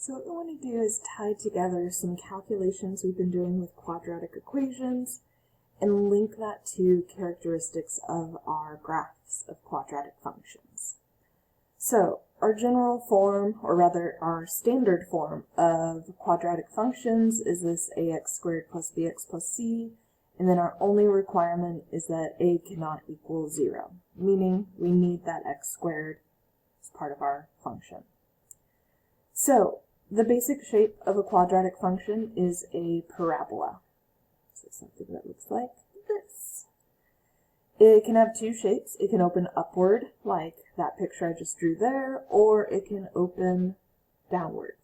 So what we want to do is tie together some calculations we've been doing with quadratic equations and link that to characteristics of our graphs of quadratic functions. So our general form, or rather our standard form of quadratic functions is this ax squared plus bx plus c, and then our only requirement is that a cannot equal 0, meaning we need that x squared as part of our function. So the basic shape of a quadratic function is a parabola. So something that looks like this. It can have two shapes. It can open upward, like that picture I just drew there, or it can open downward.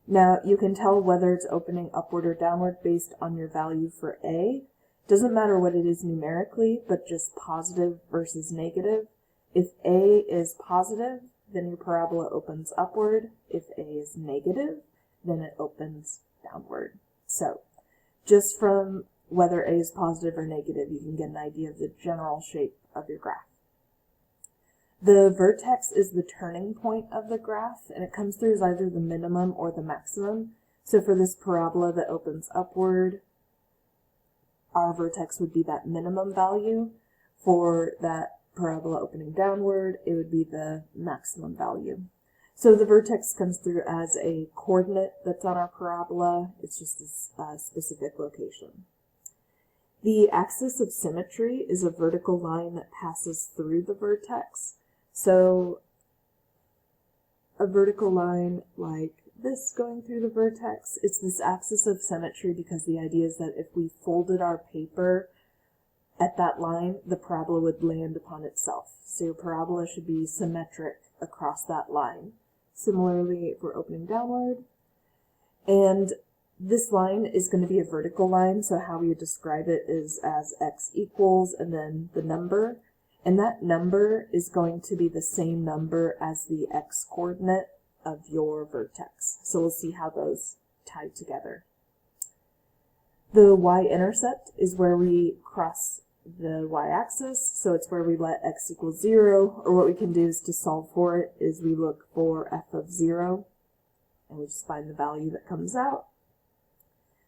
Now, you can tell whether it's opening upward or downward based on your value for a. Doesn't matter what it is numerically, but just positive versus negative. If a is positive, then your parabola opens upward. If a is negative, then it opens downward. So, just from whether a is positive or negative, you can get an idea of the general shape of your graph. The vertex is the turning point of the graph, and it comes through as either the minimum or the maximum. So for this parabola that opens upward, our vertex would be that minimum value. For that parabola opening downward, it would be the maximum value. So the vertex comes through as a coordinate that's on our parabola. It's just this specific location. The axis of symmetry is a vertical line that passes through the vertex. So a vertical line like this going through the vertex, it's this axis of symmetry because the idea is that if we folded our paper at that line, the parabola would land upon itself. So your parabola should be symmetric across that line. Similarly, if we're opening downward, and this line is going to be a vertical line, so how we would describe it is as x equals and then the number, and that number is going to be the same number as the x coordinate of your vertex. So we'll see how those tie together. The y-intercept is where we cross the y-axis, so it's where we let x equal 0, or what we can do is to solve for it is we look for f of 0, and we just find the value that comes out.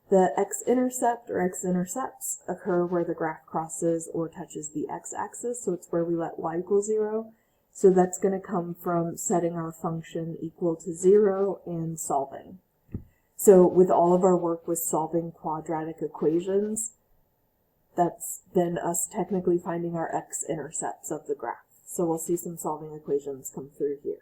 The x-intercept or x-intercepts occur where the graph crosses or touches the x-axis, so it's where we let y equal 0. So that's going to come from setting our function equal to 0 and solving. So with all of our work with solving quadratic equations, that's been us technically finding our x-intercepts of the graph. So we'll see some solving equations come through here.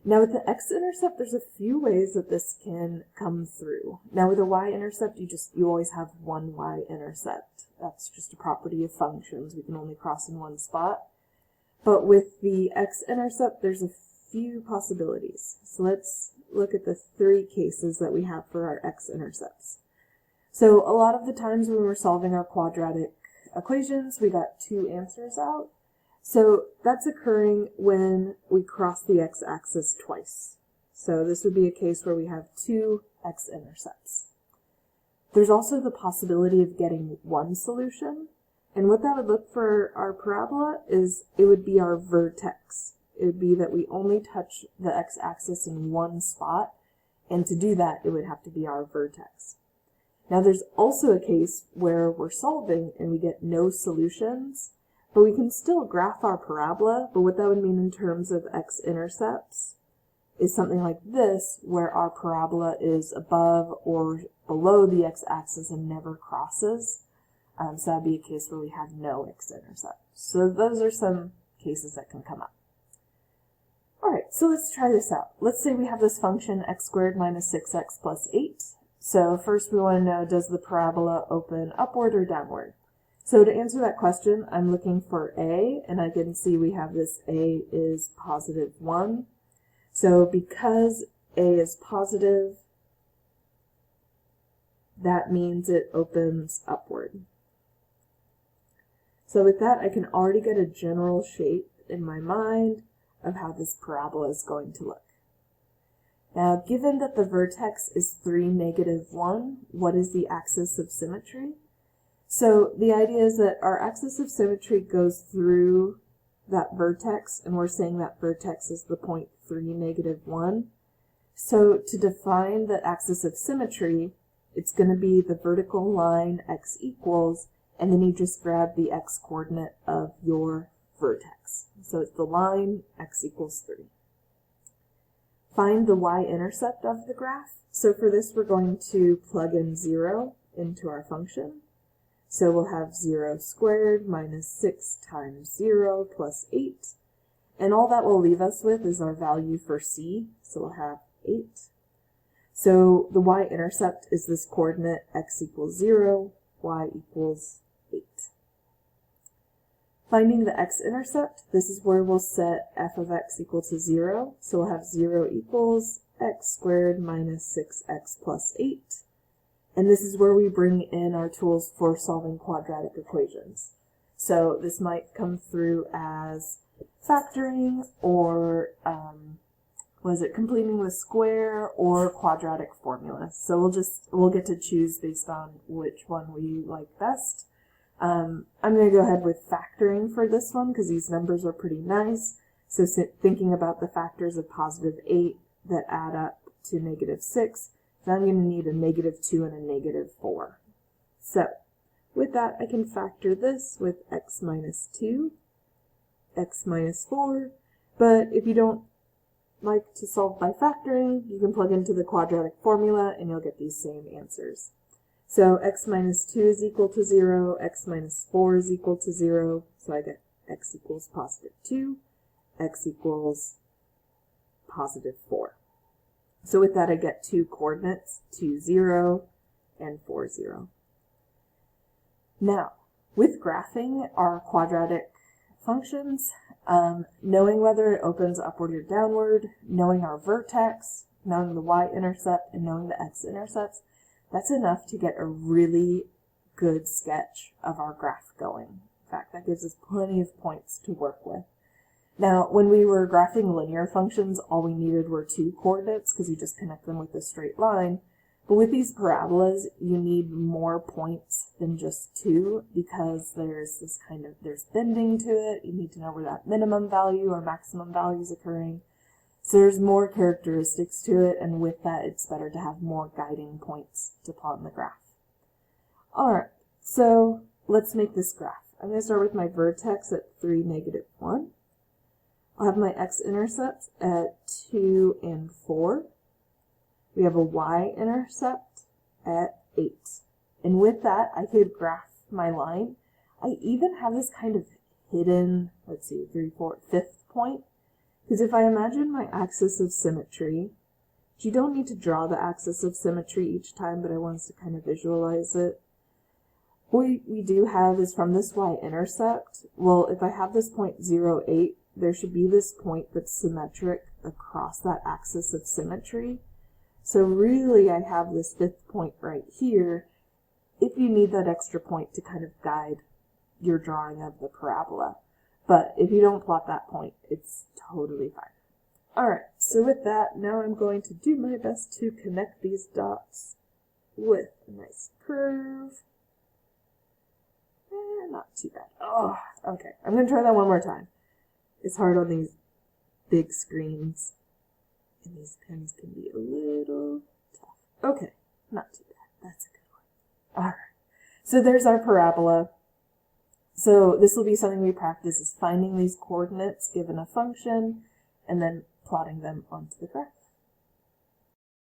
Now with the x-intercept, there's a few ways that this can come through. Now with a y-intercept, you always have one y-intercept. That's just a property of functions. We can only cross in one spot. But with the x-intercept, there's a few possibilities. So let's look at the three cases that we have for our x-intercepts. So a lot of the times when we're solving our quadratic equations, we got two answers out. So that's occurring when we cross the x-axis twice. So this would be a case where we have two x-intercepts. There's also the possibility of getting one solution. And what that would look for our parabola is it would be our vertex. It would be that we only touch the x-axis in one spot, and to do that, it would have to be our vertex. Now there's also a case where we're solving and we get no solutions, but we can still graph our parabola, but what that would mean in terms of x-intercepts is something like this, where our parabola is above or below the x-axis and never crosses. So that would be a case where we have no x-intercept. So those are some cases that can come up. Alright, so let's try this out. Let's say we have this function x squared minus 6x plus 8. So first we want to know, does the parabola open upward or downward? So to answer that question, I'm looking for a, and I can see we have this a is positive 1. So because a is positive, that means it opens upward. So with that, I can already get a general shape in my mind of how this parabola is going to look. Now, given that the vertex is 3, negative 1, what is the axis of symmetry? So the idea is that our axis of symmetry goes through that vertex, and we're saying that vertex is the point 3, negative 1. So to define the axis of symmetry, it's going to be the vertical line x equals, and then you just grab the x coordinate of your vertex. So it's the line x equals 3. Find the y-intercept of the graph. So for this, we're going to plug in 0 into our function. So we'll have 0 squared minus 6 times 0 plus 8. And all that will leave us with is our value for c. So we'll have 8. So the y-intercept is this coordinate x equals 0, y equals 8. Finding the x-intercept, this is where we'll set f of x equal to 0. So we'll have 0 equals x squared minus 6x plus 8. And this is where we bring in our tools for solving quadratic equations. So this might come through as factoring, or completing the square, or quadratic formulas. So we'll get to choose based on which one we like best. I'm going to go ahead with factoring for this one because these numbers are pretty nice. So thinking about the factors of positive 8 that add up to negative 6, so I'm going to need a negative 2 and a negative 4. So with that, I can factor this with x minus 2, x minus 4, but if you don't like to solve by factoring, you can plug into the quadratic formula and you'll get these same answers. So x minus 2 is equal to 0, x minus 4 is equal to 0, so I get x equals positive 2, x equals positive 4. So with that, I get two coordinates, 2, 0, and 4, 0. Now, with graphing our quadratic functions, knowing whether it opens upward or downward, knowing our vertex, knowing the y-intercept, and knowing the x-intercepts, that's enough to get a really good sketch of our graph going. In fact, that gives us plenty of points to work with. Now, when we were graphing linear functions, all we needed were 2 coordinates because you just connect them with a straight line. But with these parabolas, you need more points than just 2 because there's bending to it. You need to know where that minimum value or maximum value is occurring. So there's more characteristics to it, and with that, it's better to have more guiding points to plot on the graph. Alright, so let's make this graph. I'm going to start with my vertex at 3, negative 1. I'll have my x-intercepts at 2 and 4. We have a y-intercept at 8. And with that, I could graph my line. I even have this kind of hidden, 3, 4, 5th point. Because if I imagine my axis of symmetry, you don't need to draw the axis of symmetry each time, but I want us to kind of visualize it. What we do have is from this y-intercept, well, if I have this point 0, 8, there should be this point that's symmetric across that axis of symmetry. So really I have this 5th point right here if you need that extra point to kind of guide your drawing of the parabola. But if you don't plot that point, it's totally fine. Alright, so with that, now I'm going to do my best to connect these dots with a nice curve. Not too bad. Oh, okay. I'm going to try that one more time. It's hard on these big screens, and these pens can be a little tough. Okay, not too bad. That's a good one. Alright, so there's our parabola. So this will be something we practice, is finding these coordinates given a function and then plotting them onto the graph.